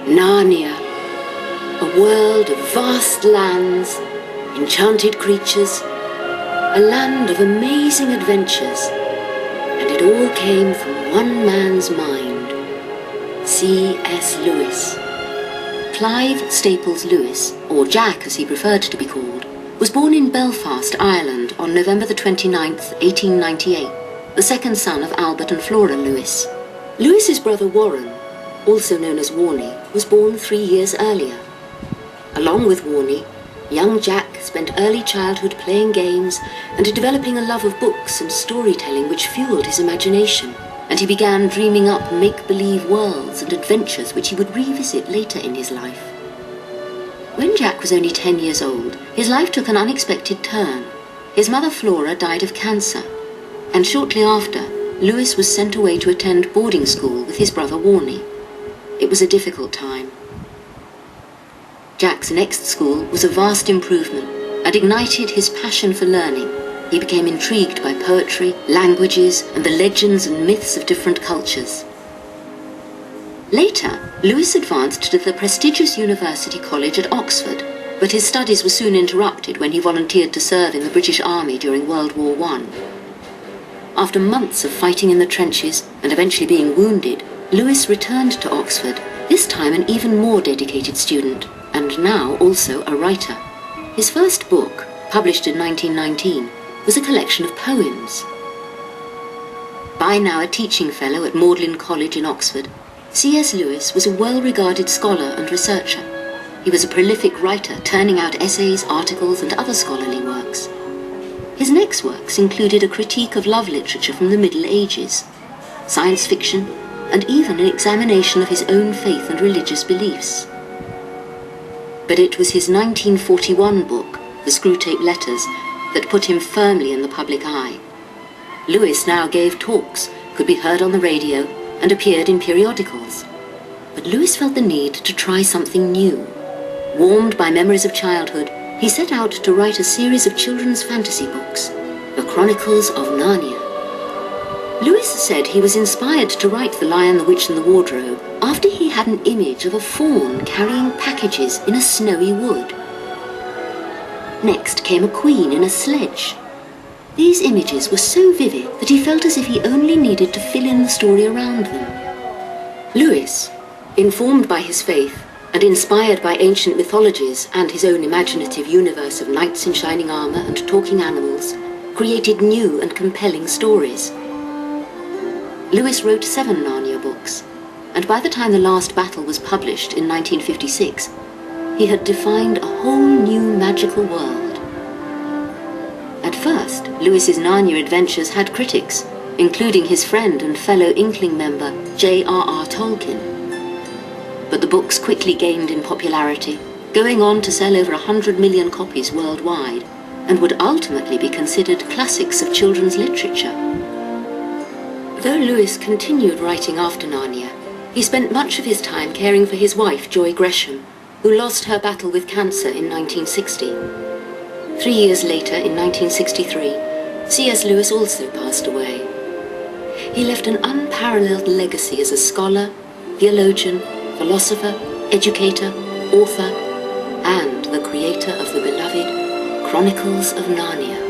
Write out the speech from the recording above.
Narnia, a world of vast lands, enchanted creatures, a land of amazing adventures, and it all came from one man's mind, C.S. Lewis. Clive Staples Lewis, or Jack as he preferred to be called, was born in Belfast, Ireland on November the 29th, 1898, the second son of Albert and Flora Lewis. Lewis's brother Warren, also known as Warnie, was born 3 years earlier. Along with Warnie, young Jack spent early childhood playing games and developing a love of books and storytelling which fueled his imagination, and he began dreaming up make-believe worlds and adventures which he would revisit later in his life. When Jack was only 10 years old, his life took an unexpected turn. His mother Flora died of cancer, and shortly after, Lewis was sent away to attend boarding school with his brother Warnie. It was a difficult time. Jack's next school was a vast improvement and ignited his passion for learning. He became intrigued by poetry, languages, and the legends and myths of different cultures. Later, Lewis advanced to the prestigious University College at Oxford, but his studies were soon interrupted when he volunteered to serve in the British Army during World War I. After months of fighting in the trenches and eventually being wounded, Lewis returned to Oxford, this time an even more dedicated student, and now also a writer. His first book, published in 1919, was a collection of poems. By now a teaching fellow at Magdalen College in Oxford, C.S. Lewis was a well-regarded scholar and researcher. He was a prolific writer, turning out essays, articles, and other scholarly works. His next works included a critique of love literature from the Middle Ages, science fiction, and even an examination of his own faith and religious beliefs. But it was his 1941 book, the Screwtape Letters, that put him firmly in the public eye. Lewis now gave talks, could be heard on the radio, and appeared in periodicals. But Lewis felt the need to try something new. Warmed by memories of childhood, he set out to write a series of children's fantasy books, the Chronicles of Narnia. Lewis said he was inspired to write The Lion, the Witch and the Wardrobe after he had an image of a fawn carrying packages in a snowy wood. Next came a queen in a sledge. These images were so vivid that he felt as if he only needed to fill in the story around them. Lewis, informed by his faith and inspired by ancient mythologies and his own imaginative universe of knights in shining armour and talking animals, created new and compelling stories. Lewis wrote 7 Narnia books, and by the time The Last Battle was published in 1956, he had defined a whole new magical world. At first, Lewis's Narnia adventures had critics, including his friend and fellow Inkling member J.R.R. Tolkien. But the books quickly gained in popularity, going on to sell over 100 million copies worldwide, and would ultimately be considered classics of children's literature. Though Lewis continued writing after Narnia, he spent much of his time caring for his wife, Joy Gresham, who lost her battle with cancer in 1960. 3 years later, in 1963, C.S. Lewis also passed away. He left an unparalleled legacy as a scholar, theologian, philosopher, educator, author, and the creator of the beloved Chronicles of Narnia.